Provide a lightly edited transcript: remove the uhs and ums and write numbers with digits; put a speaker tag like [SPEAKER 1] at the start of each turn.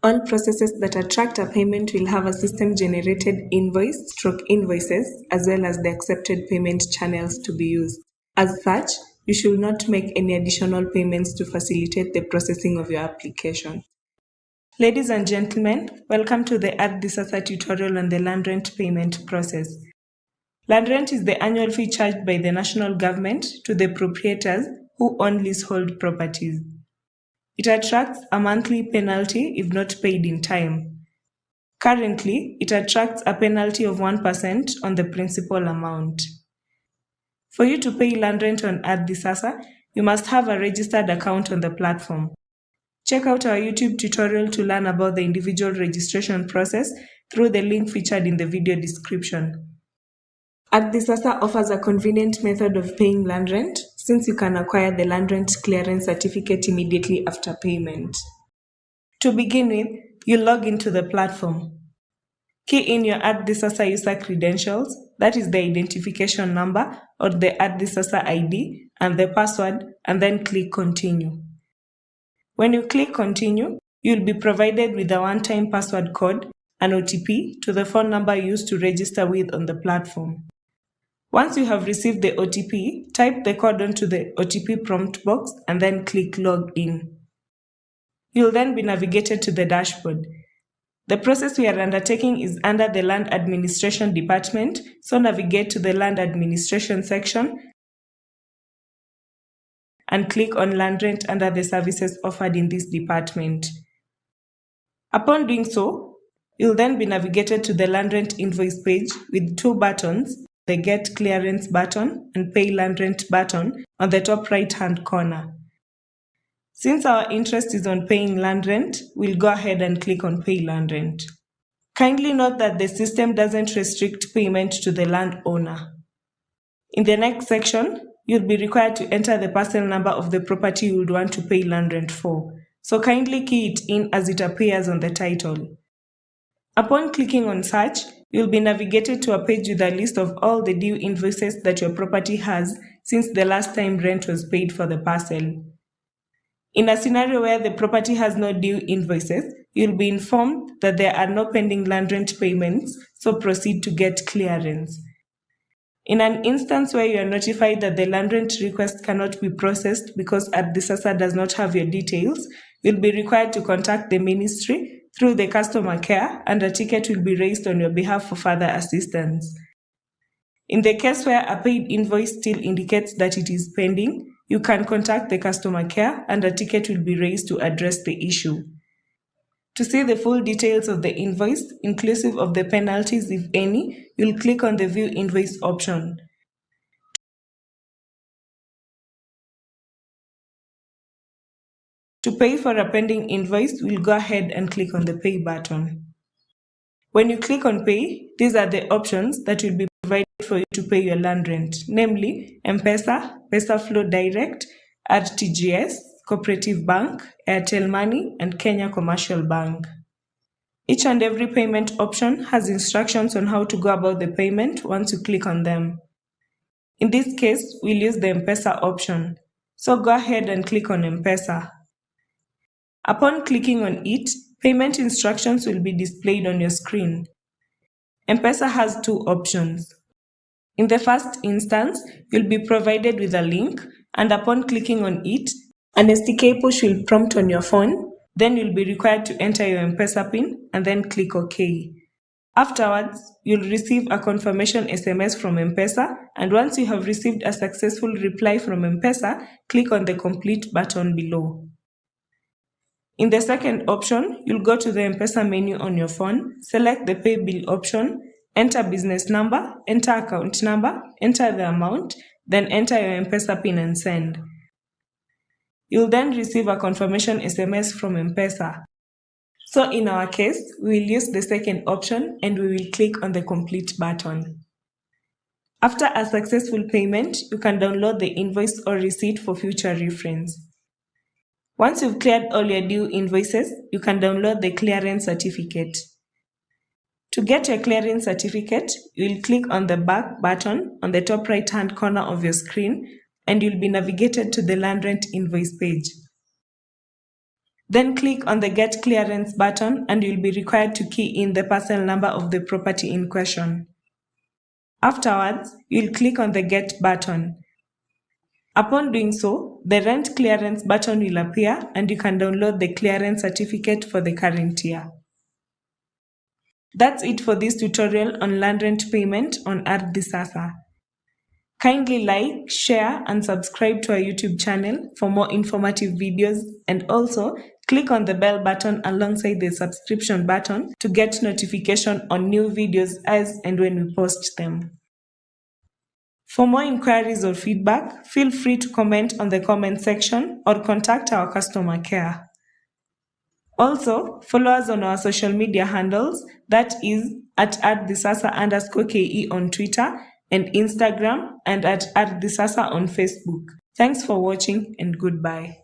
[SPEAKER 1] All processes that attract a payment will have a system-generated invoices, as well as the accepted payment channels to be used. As such, you should not make any additional payments to facilitate the processing of your application. Ladies and gentlemen, welcome to the Ardhisasa tutorial on the land rent payment process. Land rent is the annual fee charged by the national government to the proprietors who own leasehold properties. It attracts a monthly penalty if not paid in time. Currently, it attracts a penalty of 1% on the principal amount. For you to pay land rent on Ardhisasa, you must have a registered account on the platform. Check out our YouTube tutorial to learn about the individual registration process through the link featured in the video description. Ardhisasa offers a convenient method of paying land rent since you can acquire the land rent clearance certificate immediately after payment. To begin with, you log into the platform. Key in your Ardhisasa user credentials, that is the identification number or the Ardhisasa ID, and the password, and then click Continue. When you click Continue, you'll be provided with a one-time password code, an OTP, to the phone number used to register with on the platform. Once you have received the OTP, type the code onto the OTP prompt box and then click Log In. You'll then be navigated to the dashboard. The process we are undertaking is under the Land Administration Department, so navigate to the Land Administration section and click on Land Rent under the services offered in this department. Upon doing so, you'll then be navigated to the Land Rent Invoice page with two buttons, the Get Clearance button and Pay Land Rent button on the top right-hand corner. Since our interest is on paying land rent, we'll go ahead and click on Pay Land Rent. Kindly note that the system doesn't restrict payment to the landowner. In the next section, you'll be required to enter the parcel number of the property you would want to pay land rent for, so kindly key it in as it appears on the title. Upon clicking on Search, you'll be navigated to a page with a list of all the due invoices that your property has since the last time rent was paid for the parcel. In a scenario where the property has no due invoices, you'll be informed that there are no pending land rent payments, so proceed to get clearance. In an instance where you are notified that the land rent request cannot be processed because Ardhisasa does not have your details, you'll be required to contact the ministry through the customer care, and a ticket will be raised on your behalf for further assistance. In the case where a paid invoice still indicates that it is pending, you can contact the customer care and a ticket will be raised to address the issue. To see the full details of the invoice, inclusive of the penalties if any, you'll click on the View Invoice option. To pay for a pending invoice, we'll go ahead and click on the Pay button. When you click on Pay, these are the options that will be provided for you to pay your land rent, namely M-Pesa, PesaFlow Direct, RTGS, Cooperative Bank, Airtel Money, and Kenya Commercial Bank. Each and every payment option has instructions on how to go about the payment once you click on them. In this case, we'll use the M-Pesa option, so go ahead and click on M-Pesa. Upon clicking on it, payment instructions will be displayed on your screen. M-Pesa has two options. In the first instance, you'll be provided with a link, and upon clicking on it, an SDK push will prompt on your phone. Then you'll be required to enter your M-Pesa PIN and then click OK. Afterwards, you'll receive a confirmation SMS from M-Pesa, and once you have received a successful reply from M-Pesa, click on the Complete button below. In the second option, you'll go to the M-Pesa menu on your phone, select the Pay Bill option, enter business number, enter account number, enter the amount, then enter your M-Pesa PIN and send. You'll then receive a confirmation SMS from M-Pesa. So in our case, we will use the second option and we will click on the Complete button. After a successful payment, you can download the invoice or receipt for future reference. Once you've cleared all your due invoices, you can download the clearance certificate. To get your clearance certificate, you'll click on the Back button on the top right-hand corner of your screen and you'll be navigated to the land rent invoice page. Then click on the Get Clearance button and you'll be required to key in the parcel number of the property in question. Afterwards, you'll click on the Get button. Upon doing so, the Rent Clearance button will appear and you can download the clearance certificate for the current year. That's it for this tutorial on land rent payment on Ardhisasa. Kindly like, share and subscribe to our YouTube channel for more informative videos, and also click on the bell button alongside the subscription button to get notification on new videos as and when we post them. For more inquiries or feedback, feel free to comment on the comment section or contact our customer care. Also, follow us on our social media handles, that is at @Ardhisasa_KE on Twitter and Instagram, and at Ardhisasa on Facebook. Thanks for watching and goodbye.